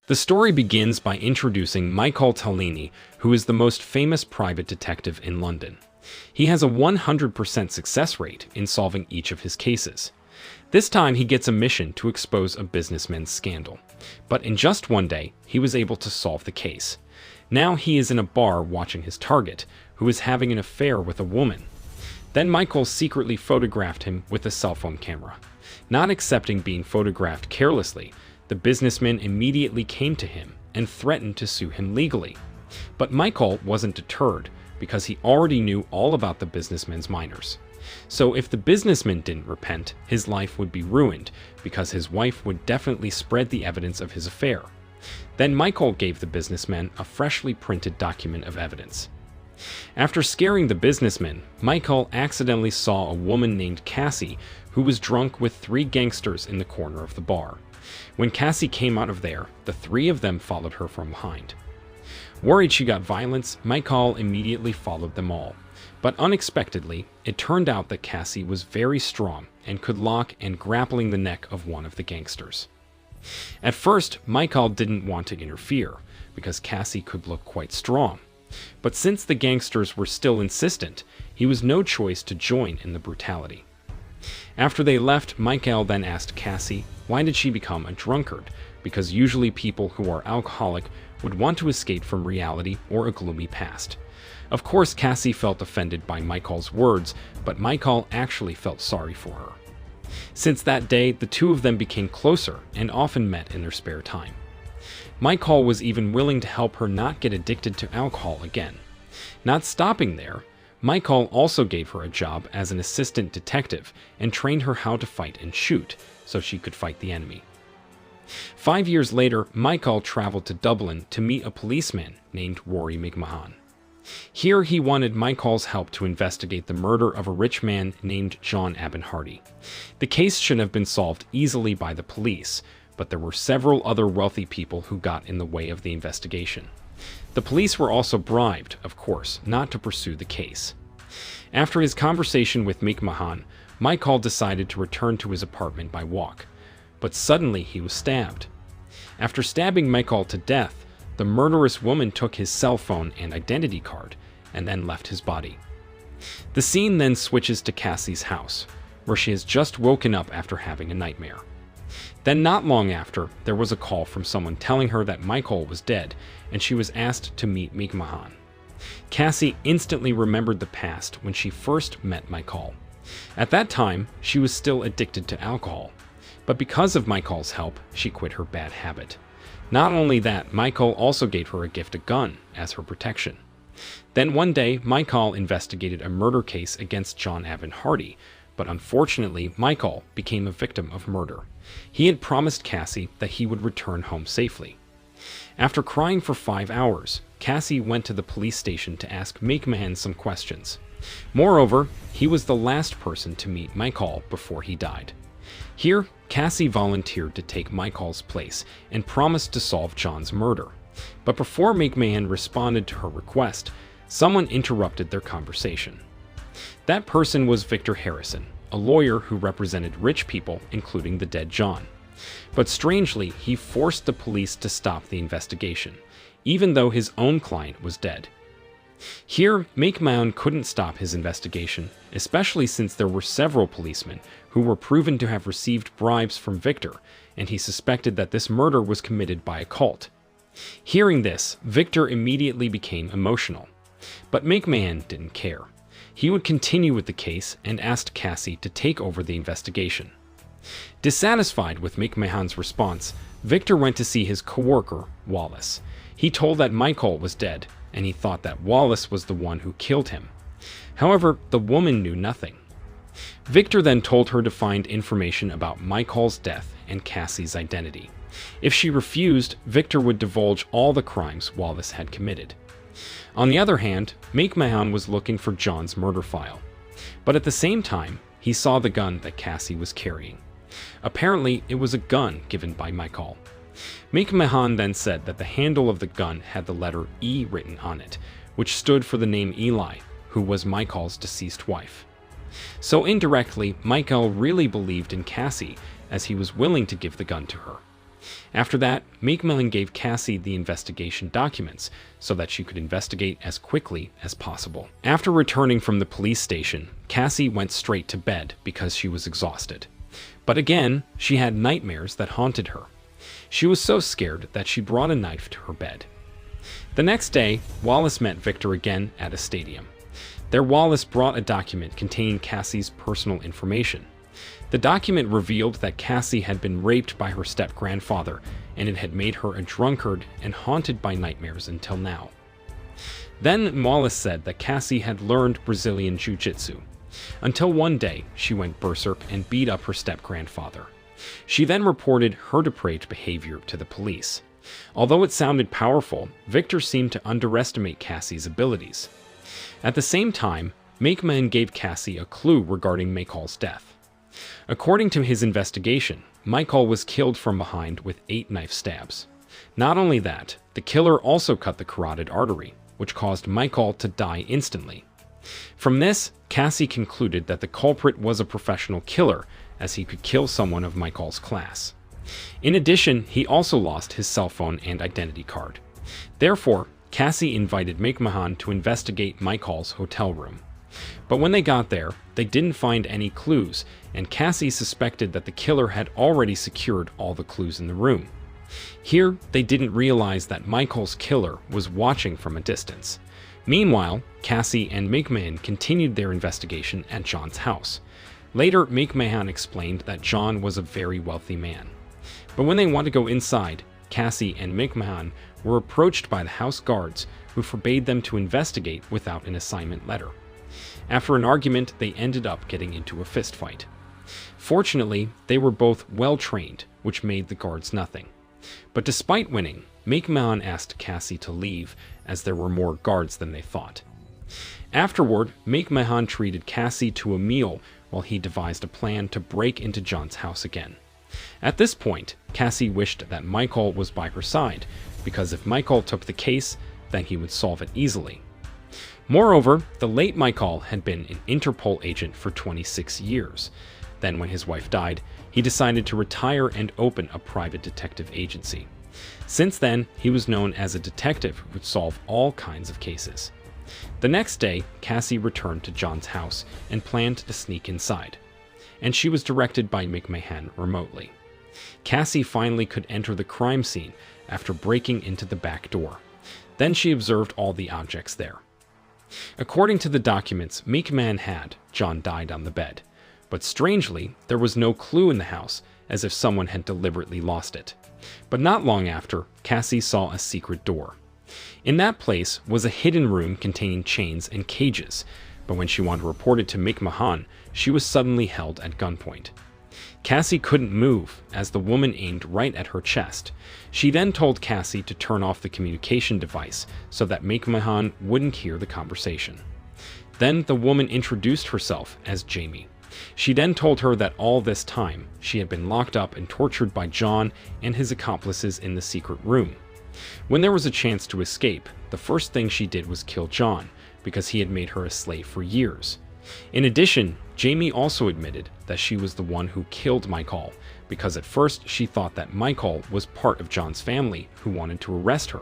The story begins by introducing Michael Tellini, who is the most famous private detective in London. He has a 100% success rate in solving each of his cases. This time he gets a mission to expose a businessman's scandal. But in just one day, he was able to solve the case. Now he is in a bar watching his target, who is having an affair with a woman. Then Michael secretly photographed him with a cell phone camera. Not accepting being photographed carelessly, the businessman immediately came to him and threatened to sue him legally. But Michael wasn't deterred because he already knew all about the businessman's minors. So if the businessman didn't repent, his life would be ruined because his wife would definitely spread the evidence of his affair. Then Michael gave the businessman a freshly printed document of evidence. After scaring the businessman, Michael accidentally saw a woman named Cassie who was drunk with 3 gangsters in the corner of the bar. When Cassie came out of there, the 3 of them followed her from behind. Worried she got violence, Michael immediately followed them all. But unexpectedly, it turned out that Cassie was very strong and could lock and grappling the neck of one of the gangsters. At first, Michael didn't want to interfere because Cassie could look quite strong. But since the gangsters were still insistent, he was no choice to join in the brutality. After they left, Michael then asked Cassie why did she become a drunkard, because usually people who are alcoholic would want to escape from reality or a gloomy past. Of course, Cassie felt offended by Michael's words, but Michael actually felt sorry for her. Since that day, the 2 of them became closer and often met in their spare time. Michael was even willing to help her not get addicted to alcohol again. Not stopping there, Michael also gave her a job as an assistant detective and trained her how to fight and shoot so she could fight the enemy. 5 years later, Michael traveled to Dublin to meet a policeman named Rory McMahon. Here he wanted Michael's help to investigate the murder of a rich man named John Abernhardy. The case should have been solved easily by the police, but there were several other wealthy people who got in the way of the investigation. The police were also bribed, of course, not to pursue the case. After his conversation with McMahon, Michael decided to return to his apartment by walk. But suddenly he was stabbed. After stabbing Michael to death, the murderous woman took his cell phone and identity card and then left his body. The scene then switches to Cassie's house, where she has just woken up after having a nightmare. Then not long after, there was a call from someone telling her that Michael was dead, and she was asked to meet McMahon. Cassie instantly remembered the past when she first met Michael. At that time, she was still addicted to alcohol, but because of Michael's help, she quit her bad habit. Not only that, Michael also gave her a gift, a gun, as her protection. Then one day, Michael investigated a murder case against John Abernhardy, but unfortunately, Michael became a victim of murder. He had promised Cassie that he would return home safely. After crying for 5 hours, Cassie went to the police station to ask McMahon some questions. Moreover, he was the last person to meet Michael before he died. Here, Cassie volunteered to take Michael's place and promised to solve John's murder. But before McMahon responded to her request, someone interrupted their conversation. That person was Victor Harrison, a lawyer who represented rich people, including the dead John. But strangely, he forced the police to stop the investigation, even though his own client was dead. Here, McMahon couldn't stop his investigation, especially since there were several policemen who were proven to have received bribes from Victor, and he suspected that this murder was committed by a cult. Hearing this, Victor immediately became emotional. But McMahon didn't care. He would continue with the case and asked Cassie to take over the investigation. Dissatisfied with McMahon's response, Victor went to see his co-worker, Wallace. He told that Michael was dead, and he thought that Wallace was the one who killed him. However, the woman knew nothing. Victor then told her to find information about Michael's death and Cassie's identity. If she refused, Victor would divulge all the crimes Wallace had committed. On the other hand, McMahon was looking for John's murder file. But at the same time, he saw the gun that Cassie was carrying. Apparently, it was a gun given by Michael. McMahon then said that the handle of the gun had the letter E written on it, which stood for the name Eli, who was Michael's deceased wife. So indirectly, Michael really believed in Cassie, as he was willing to give the gun to her. After that, Macmillan gave Cassie the investigation documents so that she could investigate as quickly as possible. After returning from the police station, Cassie went straight to bed because she was exhausted. But again, she had nightmares that haunted her. She was so scared that she brought a knife to her bed. The next day, Wallace met Victor again at a stadium. There, Wallace brought a document containing Cassie's personal information. The document revealed that Cassie had been raped by her step-grandfather, and it had made her a drunkard and haunted by nightmares until now. Then Wallace said that Cassie had learned Brazilian Jiu-Jitsu, until one day she went berserk and beat up her step-grandfather. She then reported her depraved behavior to the police. Although it sounded powerful, Victor seemed to underestimate Cassie's abilities. At the same time, Macmillan gave Cassie a clue regarding Maycall's death. According to his investigation, Maycall was killed from behind with 8 knife stabs. Not only that, the killer also cut the carotid artery, which caused Maycall to die instantly. From this, Cassie concluded that the culprit was a professional killer, as he could kill someone of Maycall's class. In addition, he also lost his cell phone and identity card. Therefore, Cassie invited Macmahon to investigate Maycall's hotel room. But when they got there, they didn't find any clues, and Cassie suspected that the killer had already secured all the clues in the room. Here, they didn't realize that Maycall's killer was watching from a distance. Meanwhile, Cassie and Macmahon continued their investigation at John's house. Later, Macmahon explained that John was a very wealthy man. But when they wanted to go inside, Cassie and Macmahon were approached by the house guards, who forbade them to investigate without an assignment letter. After an argument, they ended up getting into a fistfight. Fortunately, they were both well-trained, which made the guards nothing. But despite winning, Macmahon asked Cassie to leave, as there were more guards than they thought. Afterward, Macmahon treated Cassie to a meal while he devised a plan to break into John's house again. At this point, Cassie wished that Maycall was by her side, because if Maycall took the case, then he would solve it easily. Moreover, the late Maycall had been an Interpol agent for 26 years. Then, when his wife died, he decided to retire and open a private detective agency. Since then, he was known as a detective who would solve all kinds of cases. The next day, Cassie returned to John's house and planned to sneak inside, and she was directed by Macmahon remotely. Cassie finally could enter the crime scene after breaking into the back door. Then she observed all the objects there. According to the documents Macmahon had, John died on the bed. But strangely, there was no clue in the house, as if someone had deliberately lost it. But not long after, Cassie saw a secret door. In that place was a hidden room containing chains and cages, but when she wanted to report it to Macmahon, she was suddenly held at gunpoint. Cassie couldn't move, as the woman aimed right at her chest. She then told Cassie to turn off the communication device so that Macmahon wouldn't hear the conversation. Then the woman introduced herself as Jamie. She then told her that all this time she had been locked up and tortured by John and his accomplices in the secret room. When there was a chance to escape, the first thing she did was kill John, because he had made her a slave for years. In addition, Jamie also admitted that she was the one who killed Maycall, because at first she thought that Maycall was part of John's family who wanted to arrest her.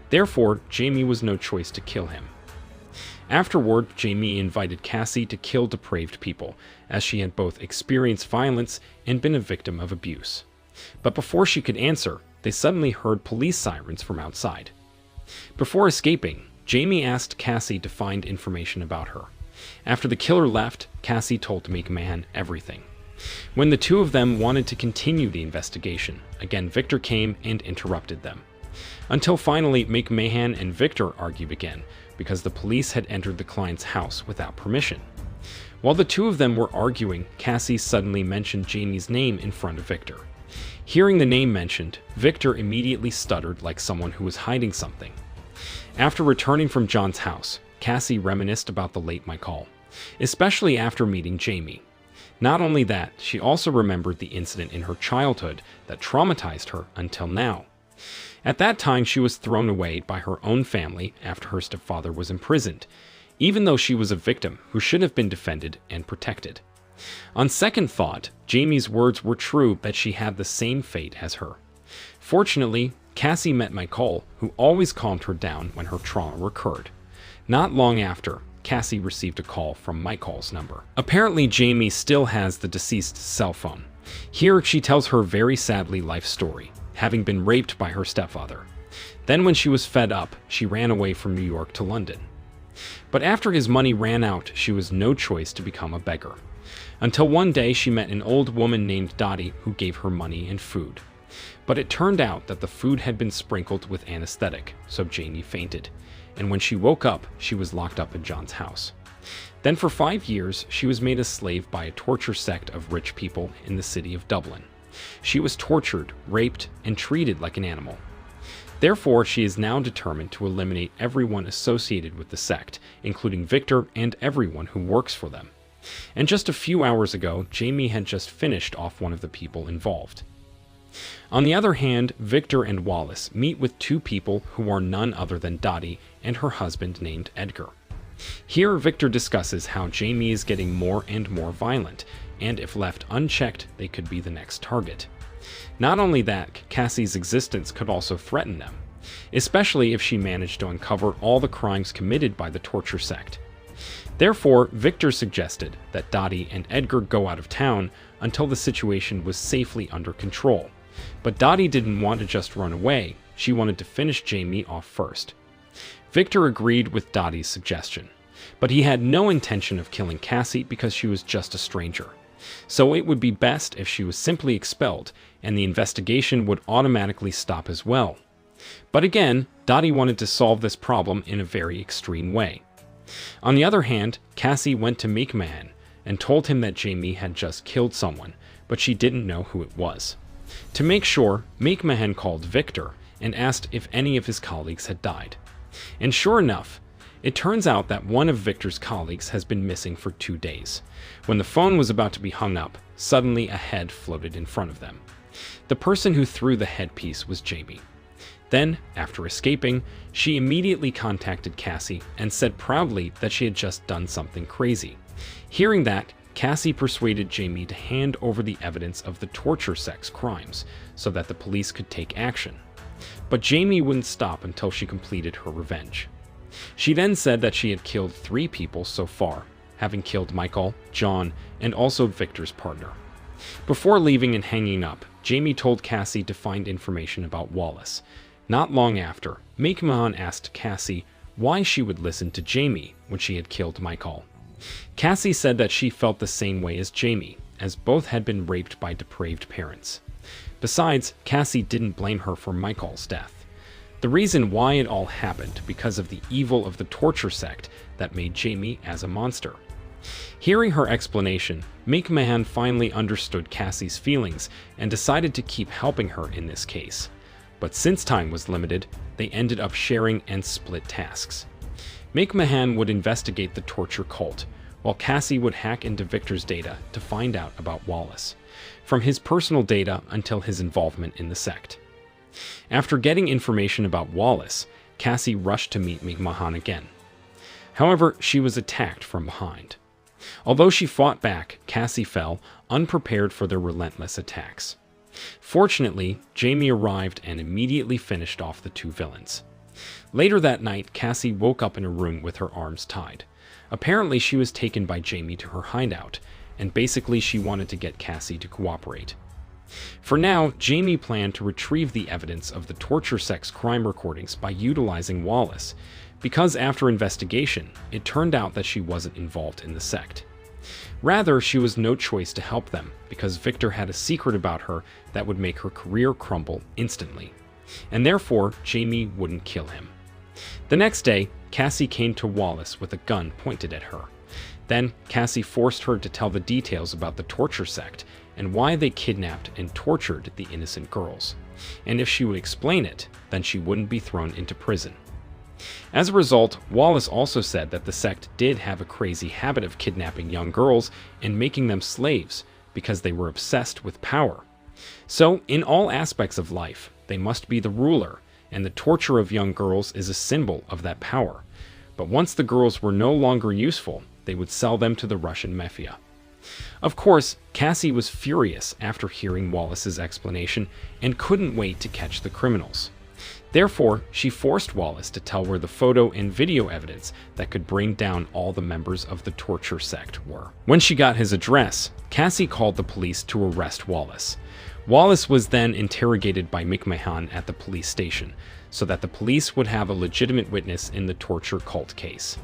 Therefore, Jamie was no choice to kill him. Afterward, Jamie invited Cassie to kill depraved people, as she had both experienced violence and been a victim of abuse. But before she could answer, they suddenly heard police sirens from outside. Before escaping, Jamie asked Cassie to find information about her. After the killer left, Cassie told Macmahon everything. When the two of them wanted to continue the investigation, again Victor came and interrupted them. Until finally Macmahon and Victor argued again, because the police had entered the client's house without permission. While the two of them were arguing, Cassie suddenly mentioned Jamie's name in front of Victor. Hearing the name mentioned, Victor immediately stuttered like someone who was hiding something. After returning from John's house, Cassie reminisced about the late Maycall, especially after meeting Jamie. Not only that, she also remembered the incident in her childhood that traumatized her until now. At that time, she was thrown away by her own family after her stepfather was imprisoned, even though she was a victim who should have been defended and protected. On second thought, Jamie's words were true that she had the same fate as her. Fortunately, Cassie met Michael, who always calmed her down when her trauma recurred. Not long after, Cassie received a call from Michael's number. Apparently, Jamie still has the deceased's cell phone. Here, she tells her very sadly life story, having been raped by her stepfather. Then when she was fed up, she ran away from New York to London. But after his money ran out, she was no choice to become a beggar. Until one day she met an old woman named Dottie who gave her money and food. But it turned out that the food had been sprinkled with anesthetic, so Jamie fainted. And when she woke up, she was locked up in John's house. Then for 5 years, she was made a slave by a torture sect of rich people in the city of Dublin. She was tortured, raped, and treated like an animal. Therefore, she is now determined to eliminate everyone associated with the sect, including Victor and everyone who works for them. And just a few hours ago, Jamie had just finished off one of the people involved. On the other hand, Victor and Wallace meet with two people who are none other than Dottie and her husband named Edgar. Here, Victor discusses how Jamie is getting more and more violent, and if left unchecked, they could be the next target. Not only that, Cassie's existence could also threaten them, especially if she managed to uncover all the crimes committed by the torture sect. Therefore, Victor suggested that Dottie and Edgar go out of town until the situation was safely under control. But Dottie didn't want to just run away, she wanted to finish Jamie off first. Victor agreed with Dottie's suggestion, but he had no intention of killing Cassie because she was just a stranger. So it would be best if she was simply expelled, and the investigation would automatically stop as well. But again, Dottie wanted to solve this problem in a very extreme way. On the other hand, Cassie went to McMahon and told him that Jamie had just killed someone, but she didn't know who it was. To make sure, McMahon called Victor and asked if any of his colleagues had died. And sure enough, it turns out that one of Victor's colleagues has been missing for 2 days. When the phone was about to be hung up, suddenly a head floated in front of them. The person who threw the headpiece was Jamie. Then, after escaping, she immediately contacted Cassie and said proudly that she had just done something crazy. Hearing that, Cassie persuaded Jamie to hand over the evidence of the torture sect's crimes so that the police could take action. But Jamie wouldn't stop until she completed her revenge. She then said that she had killed 3 people so far, having killed Michael, John, and also Victor's partner. Before leaving and hanging up, Jamie told Cassie to find information about Wallace. Not long after, McMahon asked Cassie why she would listen to Jamie when she had killed Michael. Cassie said that she felt the same way as Jamie, as both had been raped by depraved parents. Besides, Cassie didn't blame her for Michael's death. The reason why it all happened because of the evil of the torture sect that made Jamie as a monster. Hearing her explanation, McMahon finally understood Cassie's feelings and decided to keep helping her in this case. But since time was limited, they ended up sharing and split tasks. McMahon would investigate the torture cult, while Cassie would hack into Victor's data to find out about Wallace, from his personal data until his involvement in the sect. After getting information about Wallace, Cassie rushed to meet McMahon again. However, she was attacked from behind. Although she fought back, Cassie fell, unprepared for their relentless attacks. Fortunately, Jamie arrived and immediately finished off the 2 villains. Later that night, Cassie woke up in a room with her arms tied. Apparently, she was taken by Jamie to her hideout, and basically she wanted to get Cassie to cooperate. For now, Jamie planned to retrieve the evidence of the torture sect's crime recordings by utilizing Wallace, because after investigation, it turned out that she wasn't involved in the sect. Rather, she was no choice to help them, because Victor had a secret about her that would make her career crumble instantly. And therefore, Jamie wouldn't kill him. The next day, Cassie came to Wallace with a gun pointed at her. Then, Cassie forced her to tell the details about the torture sect and why they kidnapped and tortured the innocent girls. And if she would explain it, then she wouldn't be thrown into prison. As a result, Wallace also said that the sect did have a crazy habit of kidnapping young girls and making them slaves because they were obsessed with power. So, in all aspects of life, they must be the ruler, and the torture of young girls is a symbol of that power. But once the girls were no longer useful, they would sell them to the Russian mafia. Of course, Cassie was furious after hearing Wallace's explanation and couldn't wait to catch the criminals. Therefore, she forced Wallace to tell where the photo and video evidence that could bring down all the members of the torture sect were. When she got his address, Cassie called the police to arrest Wallace. Wallace was then interrogated by McMahon at the police station, so that the police would have a legitimate witness in the torture cult case.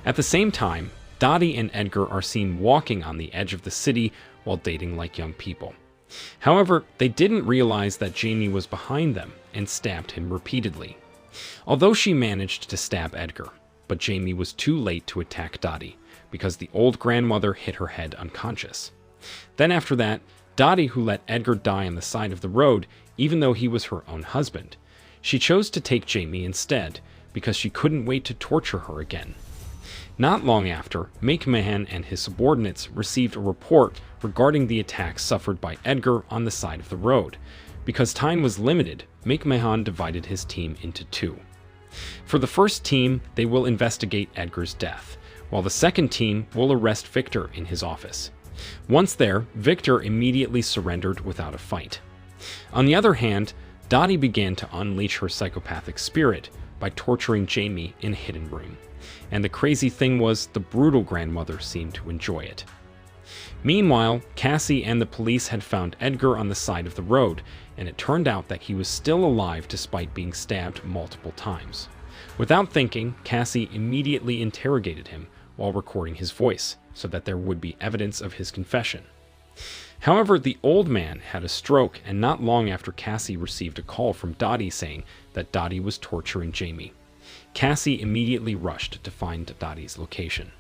At the same time, Dottie and Edgar are seen walking on the edge of the city while dating like young people. However, they didn't realize that Jamie was behind them and stabbed him repeatedly. Although she managed to stab Edgar, but Jamie was too late to attack Dottie because the old grandmother hit her head unconscious. Then after that, Dottie, who let Edgar die on the side of the road even though he was her own husband, she chose to take Jamie instead because she couldn't wait to torture her again. Not long after, McMahon and his subordinates received a report regarding the attacks suffered by Edgar on the side of the road. Because time was limited, McMahon divided his team into two. For the first team, they will investigate Edgar's death, while the second team will arrest Victor in his office. Once there, Victor immediately surrendered without a fight. On the other hand, Dottie began to unleash her psychopathic spirit by torturing Jamie in a hidden room. And the crazy thing was, the brutal grandmother seemed to enjoy it. Meanwhile, Cassie and the police had found Edgar on the side of the road, and it turned out that he was still alive despite being stabbed multiple times. Without thinking, Cassie immediately interrogated him while recording his voice, so that there would be evidence of his confession. However, the old man had a stroke, and not long after Cassie received a call from Dottie saying that Dottie was torturing Jamie. Cassie immediately rushed to find Dottie's location.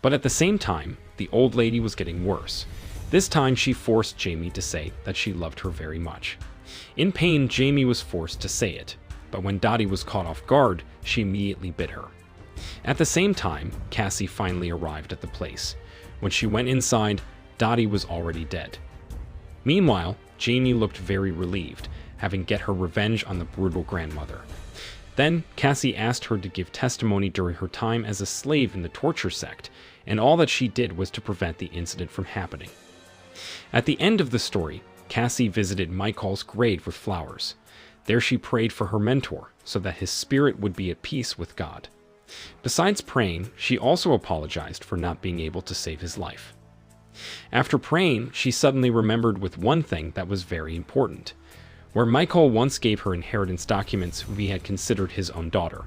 But at the same time, the old lady was getting worse. This time she forced Jamie to say that she loved her very much. In pain, Jamie was forced to say it, but when Dottie was caught off guard, she immediately bit her. At the same time, Cassie finally arrived at the place. When she went inside, Dottie was already dead. Meanwhile, Jamie looked very relieved, having get her revenge on the brutal grandmother. Then, Cassie asked her to give testimony during her time as a slave in the torture sect, and all that she did was to prevent the incident from happening. At the end of the story, Cassie visited Michael's grave with flowers. There she prayed for her mentor, so that his spirit would be at peace with God. Besides praying, she also apologized for not being able to save his life. After praying, she suddenly remembered with one thing that was very important. Where Michael once gave her inheritance documents who he had considered his own daughter.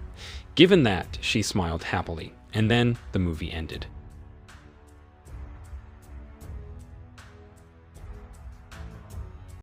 Given that, she smiled happily, and then the movie ended.